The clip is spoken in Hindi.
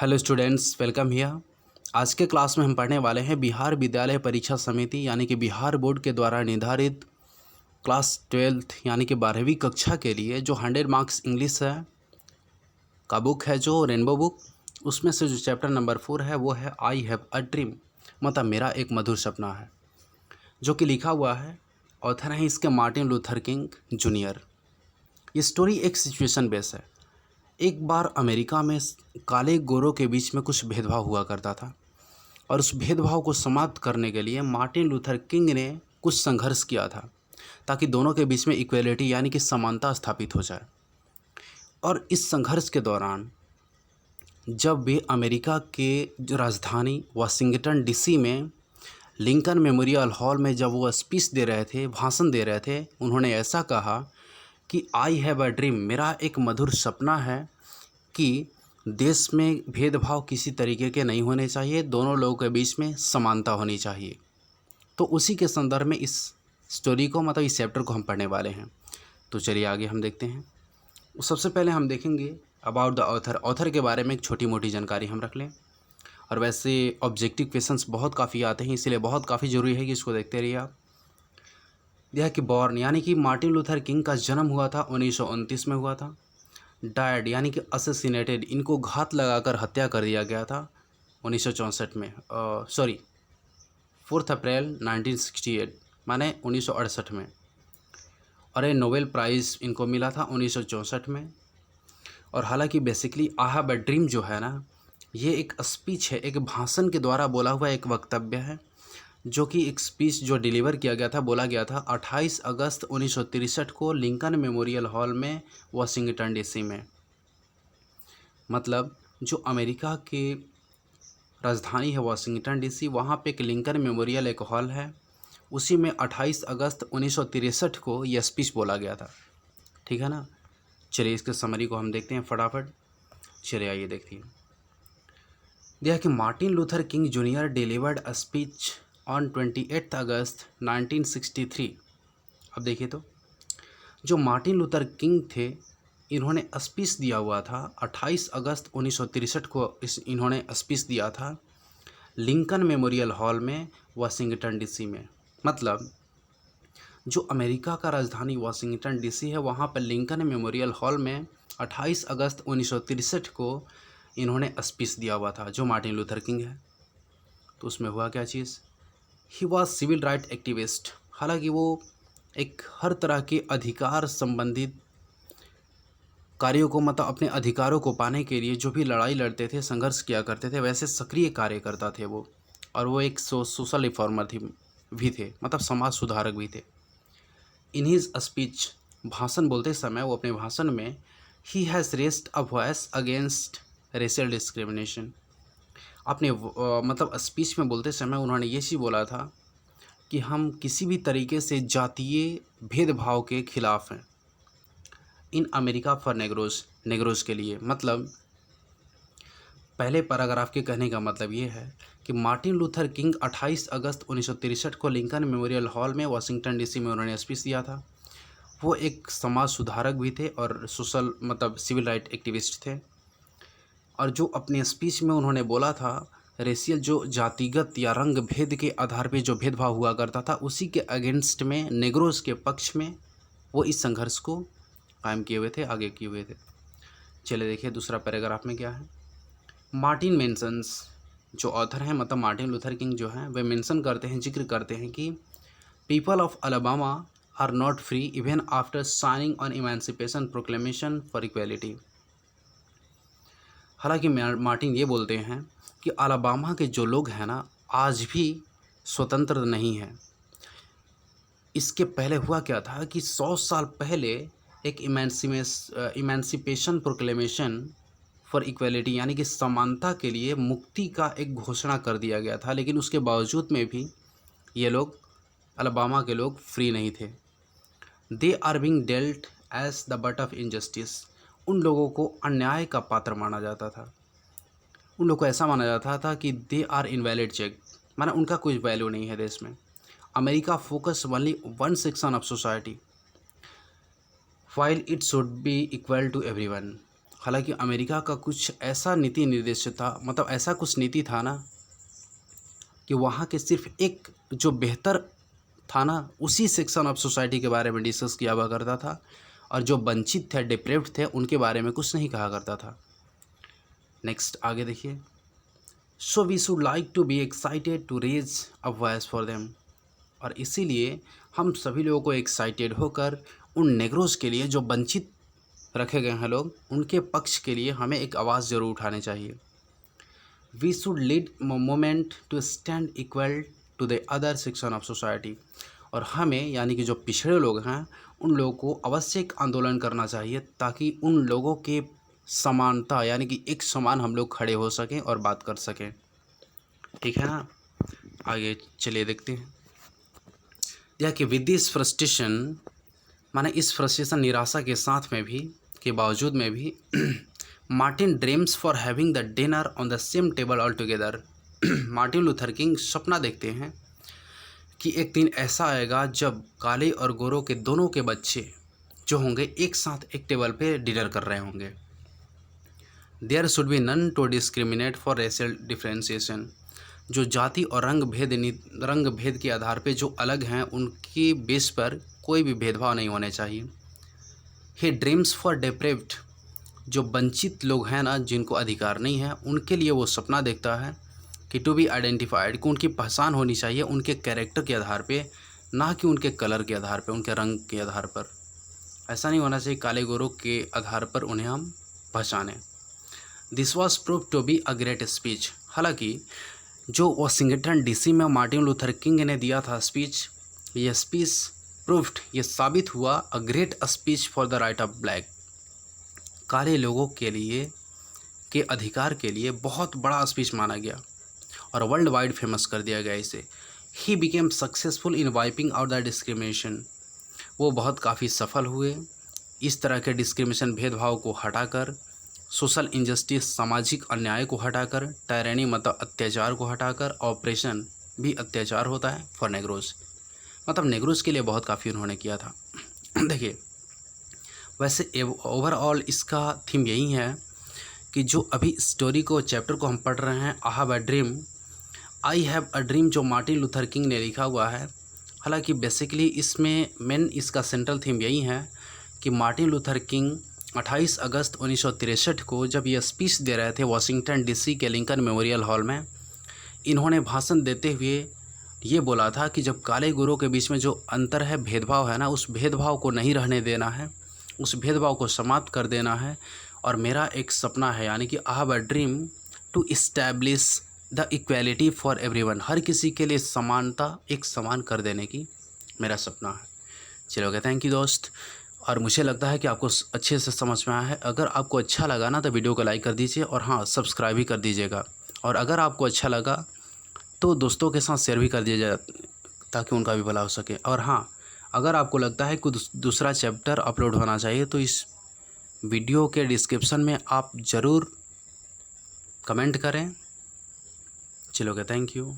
Hello students, welcome here. आज के क्लास में हम पढ़ने वाले हैं बिहार विद्यालय परीक्षा समिति यानी कि बिहार बोर्ड के द्वारा निर्धारित क्लास 12th यानी कि 12वीं कक्षा के लिए जो 100 मार्क्स इंग्लिश है का बुक है, जो रेनबो बुक, उसमें से जो चैप्टर नंबर 4 है वो है आई हैव अ ड्रीम, मतलब मेरा एक मधुर सपना है, जो कि लिखा हुआ है, ऑथर हैं इसके मार्टिन लूथर किंग जूनियर। ये स्टोरी एक सिचुएशन बेस है। एक बार अमेरिका में काले गोरों के बीच में कुछ भेदभाव हुआ करता था और उस भेदभाव को समाप्त करने के लिए मार्टिन लूथर किंग ने कुछ संघर्ष किया था ताकि दोनों के बीच में इक्वलिटी यानी कि समानता स्थापित हो जाए। और इस संघर्ष के दौरान जब वे अमेरिका के जो राजधानी वाशिंगटन डीसी में लिंकन मेमोरियल हॉल में जब वो स्पीच दे रहे थे, भाषण दे रहे थे, उन्होंने ऐसा कहा कि आई हैव अ ड्रीम, मेरा एक मधुर सपना है कि देश में भेदभाव किसी तरीके के नहीं होने चाहिए, दोनों लोगों के बीच में समानता होनी चाहिए। तो उसी के संदर्भ में इस स्टोरी को, मतलब इस चैप्टर को हम पढ़ने वाले हैं। तो चलिए आगे हम देखते हैं। सबसे पहले हम देखेंगे अबाउट द ऑथर के बारे में एक छोटी मोटी जानकारी हम रख लें। और वैसे ऑब्जेक्टिव क्वेश्चंस बहुत काफ़ी आते हैं, इसलिए बहुत काफ़ी ज़रूरी है कि इसको देखते रहिए आप। यह कि बॉर्न यानी कि मार्टिन लूथर किंग का जन्म हुआ था 1929 में हुआ था। डायड यानी कि असैसिनेटेड, इनको घात लगाकर हत्या कर दिया गया था 1964 में, 4 अप्रैल 1968 माने 1968 में। और ये नोबेल प्राइज़ इनको मिला था 1964 में। और हालांकि basically I have a dream जो है ना, ये एक स्पीच है, एक भाषण के द्वारा बोला हुआ एक वक्तव्य है, जो कि एक स्पीच जो डिलीवर किया गया था, बोला गया था 28 अगस्त 1963 को लिंकन मेमोरियल हॉल में, वाशिंगटन डीसी में। मतलब जो अमेरिका के राजधानी है वाशिंगटन डीसी, वहाँ पे एक लिंकन मेमोरियल एक हॉल है, उसी में 28 अगस्त 1963 को यह स्पीच बोला गया था। ठीक है ना। चलिए इसके समरी को हम देखते हैं फटाफट। चलिए आइए देखते हैं। यह कि Martin Luther king junior delivered a speech on 28 अगस्त 1963। अब देखिए तो जो मार्टिन लूथर किंग थे, इन्होंने स्पीच दिया हुआ था 28 अगस्त 1963 को। इन्होंने स्पीच दिया था लिंकन मेमोरियल हॉल में, वाशिंगटन डीसी में। मतलब जो अमेरिका का राजधानी वाशिंगटन डीसी है, वहाँ पर लिंकन मेमोरियल हॉल में 28 अगस्त 1963 को इन्होंने स्पीच दिया हुआ था, जो मार्टिन लूथर किंग है। तो उसमें हुआ क्या चीज़, he was civil right activist. हालांकि वो एक हर तरह के अधिकार संबंधित कार्यों को, मतलब अपने अधिकारों को पाने के लिए जो भी लड़ाई लड़ते थे, संघर्ष किया करते थे, वैसे सक्रिय कार्यकर्ता थे वो। और वो एक सोशल रिफॉर्मर भी थे, मतलब समाज सुधारक भी थे। इन हिज स्पीच, भाषण बोलते समय वो अपने भाषण में, he has raised a voice against racial discrimination, अपने मतलब स्पीच में बोलते समय उन्होंने ये चीज़ बोला था कि हम किसी भी तरीके से जातीय भेदभाव के खिलाफ हैं। इन अमेरिका फॉर नेग्रोज के लिए, मतलब पहले पैराग्राफ के कहने का मतलब ये है कि मार्टिन लूथर किंग 28 अगस्त 1963 को लिंकन मेमोरियल हॉल में, वाशिंगटन डीसी में उन्होंने स्पीच दिया था। वो एक समाज सुधारक भी थे और सोशल, मतलब सिविल राइट एक्टिविस्ट थे। और जो अपने स्पीच में उन्होंने बोला था, रेशियल, जो जातिगत या रंग भेद के आधार पे जो भेदभाव हुआ करता था, उसी के अगेंस्ट में, नेग्रोज के पक्ष में वो इस संघर्ष को कायम किए हुए थे, आगे किए हुए थे। चलिए देखिए दूसरा पैराग्राफ में क्या है। मार्टिन मेंशंस, जो ऑथर हैं, मतलब मार्टिन लूथर किंग जो हैं, वे मेंशन करते हैं, जिक्र करते हैं कि people of Alabama are not free even after signing on emancipation proclamation for equality. हालांकि मार्टिन ये बोलते हैं कि अलाबामा के जो लोग हैं ना, आज भी स्वतंत्र नहीं हैं। इसके पहले हुआ क्या था कि 100 साल पहले एक इमेंसिपेशन प्रोक्लेमेशन फॉर इक्वलिटी यानी कि समानता के लिए मुक्ति का एक घोषणा कर दिया गया था, लेकिन उसके बावजूद में भी ये लोग, अलाबामा के लोग, फ्री नहीं थे। They are being dealt as the butt of injustice, उन लोगों को अन्याय का पात्र माना जाता था। उन लोगों को ऐसा माना जाता था कि दे आर इनवैलिड चेक, माना उनका कोई वैल्यू नहीं है देश में। America focus only one section of society while it should be equal to everyone. हालांकि अमेरिका का कुछ ऐसा नीति निर्देश था, मतलब ऐसा कुछ नीति था ना कि वहाँ के सिर्फ एक जो बेहतर था ना उसी सेक्शन ऑफ सोसाइटी के बारे में डिस्कस किया हुआ करता था, और जो वंचित थे, डिप्रेव्ड थे, उनके बारे में कुछ नहीं कहा करता था। नेक्स्ट आगे देखिए। So we should like to be excited to raise a voice for them, और इसीलिए हम सभी लोगों को एक्साइटेड होकर उन नेग्रोज के लिए जो वंचित रखे गए हैं लोग, उनके पक्ष के लिए हमें एक आवाज़ ज़रूर उठानी चाहिए। We should lead movement to stand equal to the other section of society, और हमें यानी कि जो पिछड़े लोग हैं उन लोगों को अवश्य एक आंदोलन करना चाहिए ताकि उन लोगों के समानता यानी कि एक समान हम लोग खड़े हो सकें और बात कर सकें। ठीक है ना, आगे चलिए देखते हैं। यह कि विद दिस फ्रस्ट्रेशन, माने इस फ्रस्ट्रेशन निराशा के साथ में भी, के बावजूद में भी Martin dreams for having the dinner on the same table all together. Martin Luther king सपना देखते हैं कि एक दिन ऐसा आएगा जब काले और गोरों के दोनों के बच्चे जो होंगे एक साथ एक टेबल पे डिनर कर रहे होंगे। There should be none to discriminate for racial differentiation, जो जाति और रंग भेद के आधार पे जो अलग हैं उनके बेस पर कोई भी भेदभाव नहीं होने चाहिए। ही ड्रीम्स फॉर डिप्रेव्ड, जो वंचित लोग हैं ना, जिनको अधिकार नहीं है, उनके लिए वो सपना देखता है कि टू बी आइडेंटिफाइड, कि उनकी पहचान होनी चाहिए उनके कैरेक्टर के आधार पे, ना कि उनके कलर के आधार पे, उनके रंग के आधार पर। ऐसा नहीं होना चाहिए काले गोरों के आधार पर उन्हें हम पहचानें। This was prove to be a great speech, हालांकि जो वाशिंगटन डीसी में मार्टिन लूथर किंग ने दिया था स्पीच, ये स्पीच प्रूव्ड, ये साबित हुआ अ great speech for the right of black, काले लोगों के लिए के अधिकार के लिए बहुत बड़ा स्पीच माना गया और वर्ल्ड वाइड फेमस कर दिया गया इसे। He became successful in wiping out the discrimination, वो बहुत काफ़ी सफल हुए इस तरह के डिस्क्रिमिनेशन, भेदभाव को हटाकर, सोशल इनजस्टिस, सामाजिक अन्याय को हटाकर, टायरेनी मतलब अत्याचार को हटाकर, ऑपरेशन भी अत्याचार होता है फॉर नेग्रोज, मतलब नेग्रोज के लिए बहुत काफ़ी उन्होंने किया था। देखिए वैसे ओवरऑल इसका थीम यही है कि जो अभी स्टोरी को, चैप्टर को हम पढ़ रहे हैं, आई have a dream, I have a dream, जो मार्टिन लूथर किंग ने लिखा हुआ है। हालांकि बेसिकली इसमें मेन इसका सेंट्रल थीम यही है कि मार्टिन लूथर किंग 28 अगस्त 1963 को जब ये स्पीच दे रहे थे वाशिंगटन डीसी के लिंकन मेमोरियल हॉल में, इन्होंने भाषण देते हुए ये बोला था कि जब काले गोरों के बीच में जो अंतर है, भेदभाव है ना, उस भेदभाव को नहीं रहने देना है, उस भेदभाव को समाप्त कर देना है। और मेरा एक सपना है, यानी कि I have a dream to establish the equality for everyone, हर किसी के लिए समानता, एक समान कर देने की मेरा सपना है। चलोगे, थैंक यू दोस्त। और मुझे लगता है कि आपको अच्छे से समझ में आया है। अगर आपको अच्छा लगा ना तो वीडियो को लाइक कर दीजिए, और हाँ, सब्सक्राइब भी कर दीजिएगा। और अगर आपको अच्छा लगा तो दोस्तों के साथ शेयर भी कर दीजिएगा ताकि उनका भी भला हो सके। और हाँ, अगर आपको लगता है कि दूसरा चैप्टर अपलोड होना चाहिए तो इस वीडियो के डिस्क्रिप्शन में आप ज़रूर कमेंट करें। चलोगे, थैंक यू।